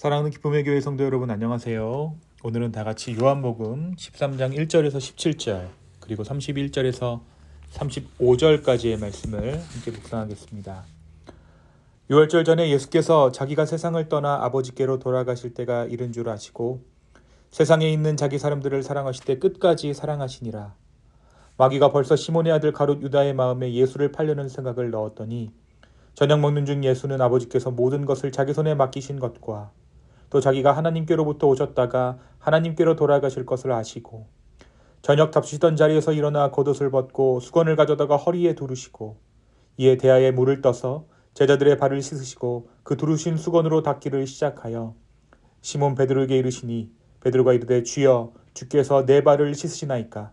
사랑하는 기쁨의 교회 성도 여러분 안녕하세요. 오늘은 다 같이 요한복음 13장 1절에서 17절 그리고 31절에서 35절까지의 말씀을 함께 묵상하겠습니다. 유월절 전에 예수께서 자기가 세상을 떠나 아버지께로 돌아가실 때가 이른 줄 아시고 세상에 있는 자기 사람들을 사랑하시되 끝까지 사랑하시니라. 마귀가 벌써 시몬의 아들 가룟 유다의 마음에 예수를 팔려는 생각을 넣었더니 저녁 먹는 중 예수는 아버지께서 모든 것을 자기 손에 맡기신 것과 또 자기가 하나님께로부터 오셨다가 하나님께로 돌아가실 것을 아시고 저녁 잡수시던 자리에서 일어나 겉옷을 벗고 수건을 가져다가 허리에 두르시고 이에 대야에 물을 떠서 제자들의 발을 씻으시고 그 두르신 수건으로 닦기를 시작하여 시몬 베드로에게 이르시니 베드로가 이르되 주여 주께서 내 발을 씻으시나이까.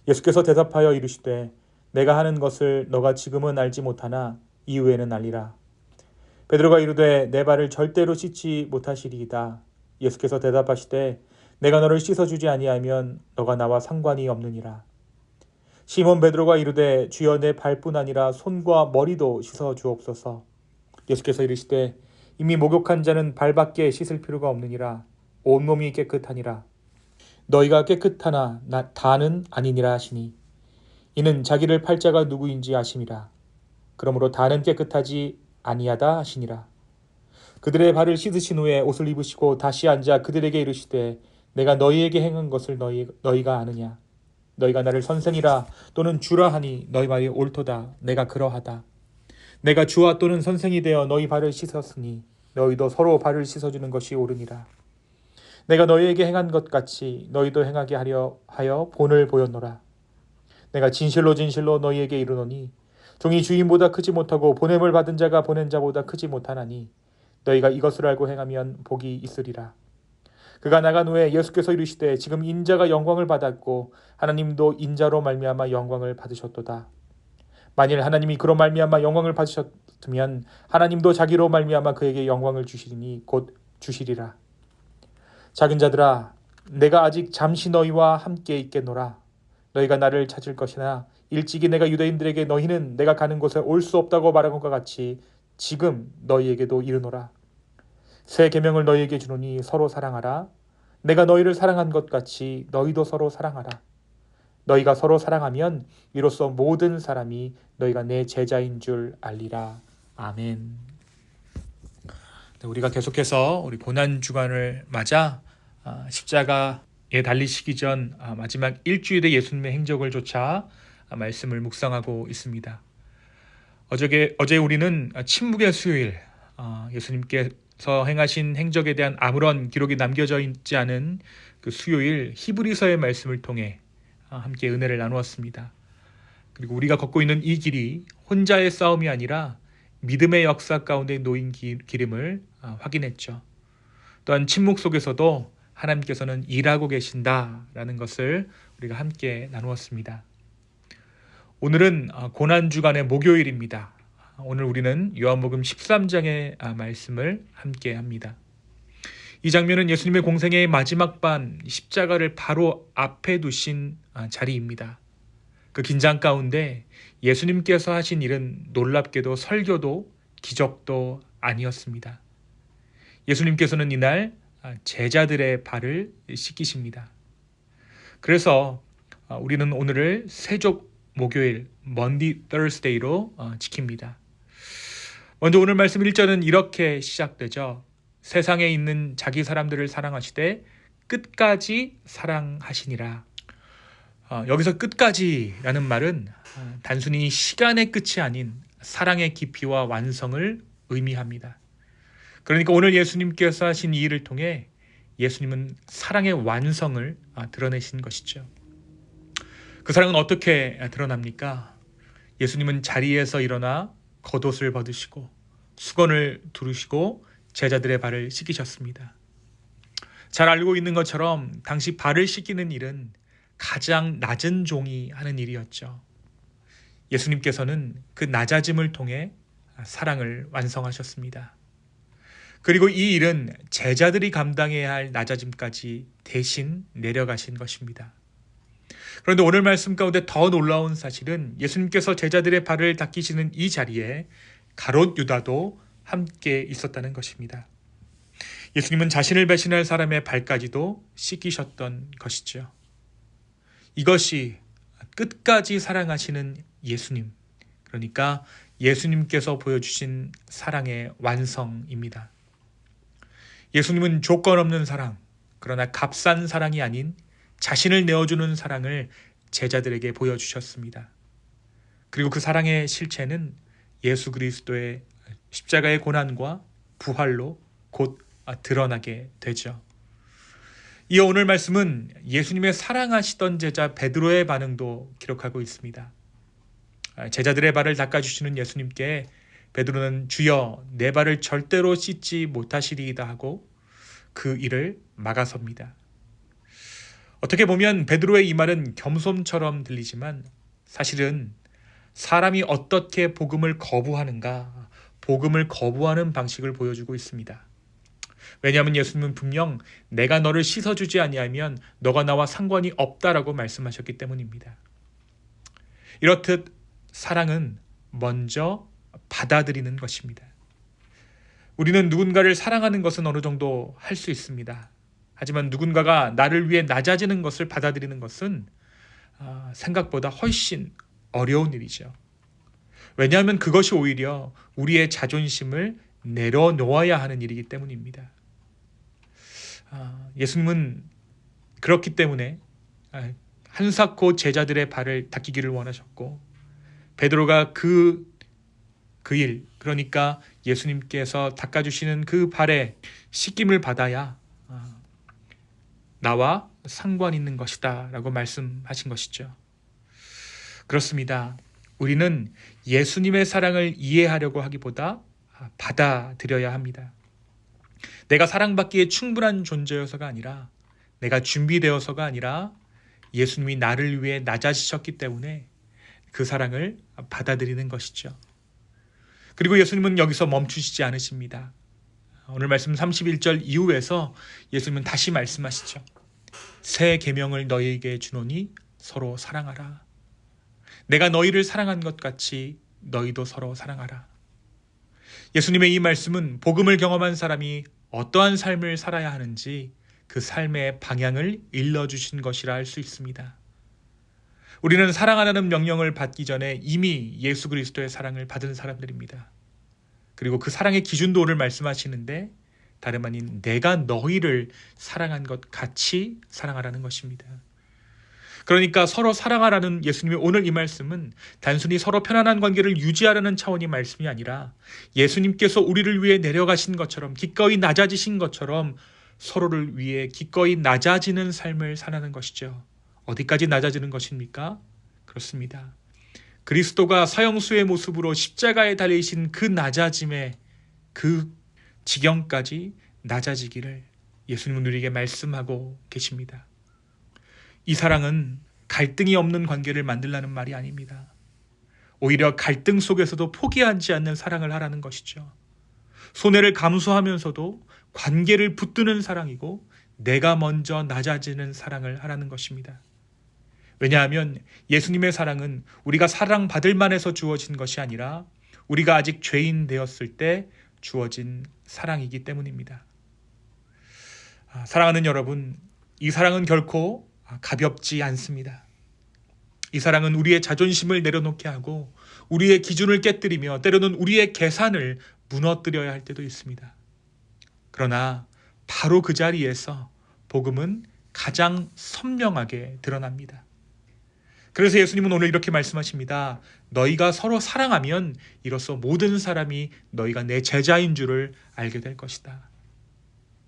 예수께서 대답하여 이르시되 내가 하는 것을 너가 지금은 알지 못하나 이후에는 알리라. 베드로가 이르되 내 발을 절대로 씻지 못하시리이다. 예수께서 대답하시되 내가 너를 씻어주지 아니하면 너가 나와 상관이 없느니라. 시몬 베드로가 이르되 주여 내 발뿐 아니라 손과 머리도 씻어주옵소서. 예수께서 이르시되 이미 목욕한 자는 발밖에 씻을 필요가 없느니라. 온몸이 깨끗하니라. 너희가 깨끗하나 다는 아니니라 하시니 이는 자기를 팔 자가 누구인지 아심이라. 그러므로 다는 깨끗하지 아니하다 하시니라. 그들의 발을 씻으신 후에 옷을 입으시고 다시 앉아 그들에게 이르시되 내가 너희에게 행한 것을 너희가 아느냐. 너희가 나를 선생이라 또는 주라 하니 너희 말이 옳도다. 내가 그러하다. 내가 주와 또는 선생이 되어 너희 발을 씻었으니 너희도 서로 발을 씻어주는 것이 옳으니라. 내가 너희에게 행한 것 같이 너희도 행하게 하여 본을 보였노라. 내가 진실로 진실로 너희에게 이르노니 종이 주인보다 크지 못하고 보냄을 받은 자가 보낸 자보다 크지 못하나니 너희가 이것을 알고 행하면 복이 있으리라. 그가 나간 후에 예수께서 이르시되 지금 인자가 영광을 받았고 하나님도 인자로 말미암아 영광을 받으셨도다. 만일 하나님이 그로 말미암아 영광을 받으셨으면 하나님도 자기로 말미암아 그에게 영광을 주시리니 곧 주시리라. 작은 자들아 내가 아직 잠시 너희와 함께 있겠노라. 너희가 나를 찾을 것이나 일찍이 내가 유대인들에게 너희는 내가 가는 곳에 올 수 없다고 말한 것과 같이 지금 너희에게도 이르노라. 새 계명을 너희에게 주노니 서로 사랑하라. 내가 너희를 사랑한 것 같이 너희도 서로 사랑하라. 너희가 서로 사랑하면 이로써 모든 사람이 너희가 내 제자인 줄 알리라. 아멘. 우리가 계속해서 우리 고난주간을 맞아 십자가에 달리시기 전 마지막 일주일의 예수님의 행적을 좇아 말씀을 묵상하고 있습니다. 어제 우리는 침묵의 수요일, 예수님께서 행하신 행적에 대한 아무런 기록이 남겨져 있지 않은 그 수요일 히브리서의 말씀을 통해 함께 은혜를 나누었습니다. 그리고 우리가 걷고 있는 이 길이 혼자의 싸움이 아니라 믿음의 역사 가운데 놓인 길임을 확인했죠. 또한 침묵 속에서도 하나님께서는 일하고 계신다라는 것을 우리가 함께 나누었습니다. 오늘은 고난주간의 목요일입니다. 오늘 우리는 요한복음 13장의 말씀을 함께 합니다. 이 장면은 예수님의 공생애의 마지막 반 십자가를 바로 앞에 두신 자리입니다. 그 긴장 가운데 예수님께서 하신 일은 놀랍게도 설교도 기적도 아니었습니다. 예수님께서는 이날 제자들의 발을 씻기십니다. 그래서 우리는 오늘을 세족 목요일 Maundy Thursday로 지킵니다. 먼저 오늘 말씀 1절은 이렇게 시작되죠. 세상에 있는 자기 사람들을 사랑하시되 끝까지 사랑하시니라. 여기서 끝까지라는 말은 단순히 시간의 끝이 아닌 사랑의 깊이와 완성을 의미합니다. 그러니까 오늘 예수님께서 하신 이 일을 통해 예수님은 사랑의 완성을 드러내신 것이죠. 그 사랑은 어떻게 드러납니까? 예수님은 자리에서 일어나 겉옷을 벗으시고 수건을 두르시고 제자들의 발을 씻기셨습니다. 잘 알고 있는 것처럼 당시 발을 씻기는 일은 가장 낮은 종이 하는 일이었죠. 예수님께서는 그 낮아짐을 통해 사랑을 완성하셨습니다. 그리고 이 일은 제자들이 감당해야 할 낮아짐까지 대신 내려가신 것입니다. 그런데 오늘 말씀 가운데 더 놀라운 사실은 예수님께서 제자들의 발을 닦이시는 이 자리에 가롯 유다도 함께 있었다는 것입니다. 예수님은 자신을 배신할 사람의 발까지도 씻기셨던 것이죠. 이것이 끝까지 사랑하시는 예수님, 그러니까 예수님께서 보여주신 사랑의 완성입니다. 예수님은 조건 없는 사랑, 그러나 값싼 사랑이 아닌 자신을 내어주는 사랑을 제자들에게 보여주셨습니다. 그리고 그 사랑의 실체는 예수 그리스도의 십자가의 고난과 부활로 곧 드러나게 되죠. 이어 오늘 말씀은 예수님의 사랑하시던 제자 베드로의 반응도 기록하고 있습니다. 제자들의 발을 닦아주시는 예수님께 베드로는 주여 내 발을 절대로 씻지 못하시리이다 하고 그 일을 막아섭니다. 어떻게 보면 베드로의 이 말은 겸손처럼 들리지만 사실은 사람이 어떻게 복음을 거부하는가, 복음을 거부하는 방식을 보여주고 있습니다. 왜냐하면 예수님은 분명 내가 너를 씻어주지 아니하면 너가 나와 상관이 없다라고 말씀하셨기 때문입니다. 이렇듯 사랑은 먼저 받아들이는 것입니다. 우리는 누군가를 사랑하는 것은 어느 정도 할 수 있습니다. 하지만 누군가가 나를 위해 낮아지는 것을 받아들이는 것은 생각보다 훨씬 어려운 일이죠. 왜냐하면 그것이 오히려 우리의 자존심을 내려놓아야 하는 일이기 때문입니다. 예수님은 그렇기 때문에 한사코 제자들의 발을 닦이기를 원하셨고 베드로가 그 일, 그러니까 예수님께서 닦아주시는 그 발에 씻김을 받아야 나와 상관 있는 것이다 라고 말씀하신 것이죠. 그렇습니다. 우리는 예수님의 사랑을 이해하려고 하기보다 받아들여야 합니다. 내가 사랑받기에 충분한 존재여서가 아니라, 내가 준비되어서가 아니라 예수님이 나를 위해 낮아지셨기 때문에 그 사랑을 받아들이는 것이죠. 그리고 예수님은 여기서 멈추시지 않으십니다. 오늘 말씀 31절 이후에서 예수님은 다시 말씀하시죠. 새 계명을 너희에게 주노니 서로 사랑하라. 내가 너희를 사랑한 것 같이 너희도 서로 사랑하라. 예수님의 이 말씀은 복음을 경험한 사람이 어떠한 삶을 살아야 하는지 그 삶의 방향을 일러주신 것이라 할 수 있습니다. 우리는 사랑하라는 명령을 받기 전에 이미 예수 그리스도의 사랑을 받은 사람들입니다. 그리고 그 사랑의 기준도 오늘 말씀하시는데 다름 아닌 내가 너희를 사랑한 것 같이 사랑하라는 것입니다. 그러니까 서로 사랑하라는 예수님의 오늘 이 말씀은 단순히 서로 편안한 관계를 유지하라는 차원의 말씀이 아니라 예수님께서 우리를 위해 내려가신 것처럼, 기꺼이 낮아지신 것처럼 서로를 위해 기꺼이 낮아지는 삶을 사는 것이죠. 어디까지 낮아지는 것입니까? 그렇습니다. 그리스도가 사형수의 모습으로 십자가에 달리신 그 낮아짐의 그 지경까지 낮아지기를 예수님은 우리에게 말씀하고 계십니다. 이 사랑은 갈등이 없는 관계를 만들라는 말이 아닙니다. 오히려 갈등 속에서도 포기하지 않는 사랑을 하라는 것이죠. 손해를 감수하면서도 관계를 붙드는 사랑이고 내가 먼저 낮아지는 사랑을 하라는 것입니다. 왜냐하면 예수님의 사랑은 우리가 사랑받을 만해서 주어진 것이 아니라 우리가 아직 죄인 되었을 때 주어진 사랑이기 때문입니다. 사랑하는 여러분, 이 사랑은 결코 가볍지 않습니다. 이 사랑은 우리의 자존심을 내려놓게 하고 우리의 기준을 깨뜨리며 때로는 우리의 계산을 무너뜨려야 할 때도 있습니다. 그러나 바로 그 자리에서 복음은 가장 선명하게 드러납니다. 그래서 예수님은 오늘 이렇게 말씀하십니다. 너희가 서로 사랑하면 이로써 모든 사람이 너희가 내 제자인 줄을 알게 될 것이다.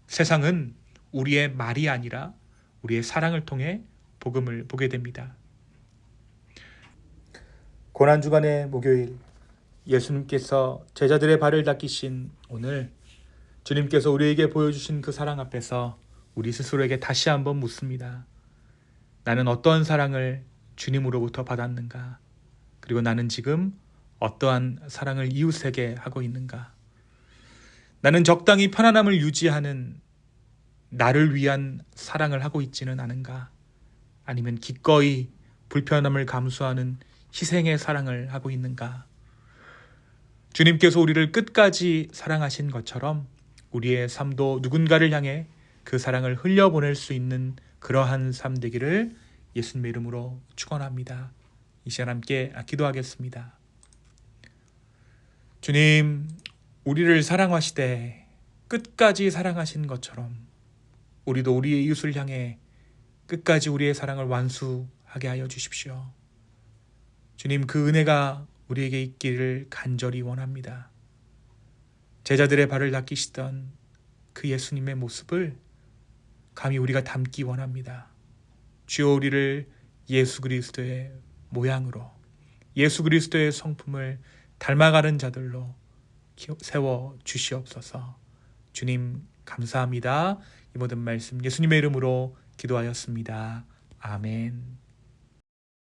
세상은 우리의 말이 아니라 우리의 사랑을 통해 복음을 보게 됩니다. 고난주간의 목요일, 예수님께서 제자들의 발을 닦이신 오늘 주님께서 우리에게 보여주신 그 사랑 앞에서 우리 스스로에게 다시 한번 묻습니다. 나는 어떠한 사랑을 주님으로부터 받았는가? 그리고 나는 지금 어떠한 사랑을 이웃에게 하고 있는가? 나는 적당히 편안함을 유지하는 나를 위한 사랑을 하고 있지는 않은가? 아니면 기꺼이 불편함을 감수하는 희생의 사랑을 하고 있는가? 주님께서 우리를 끝까지 사랑하신 것처럼 우리의 삶도 누군가를 향해 그 사랑을 흘려보낼 수 있는 그러한 삶 되기를 예수님의 이름으로 축원합니다. 이 시간 함께 기도하겠습니다. 주님, 우리를 사랑하시되 끝까지 사랑하신 것처럼 우리도 우리의 이웃을 향해 끝까지 우리의 사랑을 완수하게 하여 주십시오. 주님, 그 은혜가 우리에게 있기를 간절히 원합니다. 제자들의 발을 닦이시던 그 예수님의 모습을 감히 우리가 담기 원합니다. 주여, 우리를 예수 그리스도의 모양으로, 예수 그리스도의 성품을 닮아가는 자들로 세워 주시옵소서. 주님, 감사합니다. 이 모든 말씀 예수님의 이름으로 기도하였습니다. 아멘.